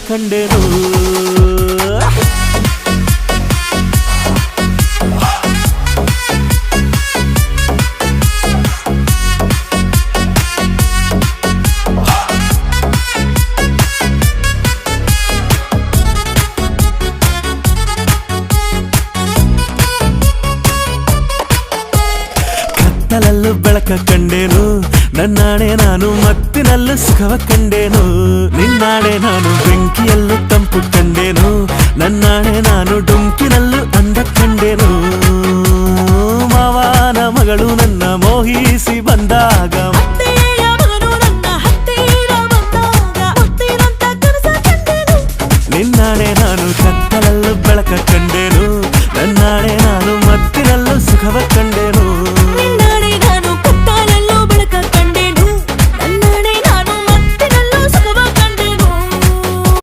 ಕಂಡೆನು ಕತ್ತಲಲ್ಲೂ ಬೆಳಕ ಕಂಡೇನು ನನ್ನಾಣೆ ನಾನು ಮತ್ತಿನಲ್ಲೂ ಸುಖವ ಕಂಡೇನು ನಿನ್ನಾಣೆ ನಾನು ಬೆಂಕಿಯಲ್ಲಿ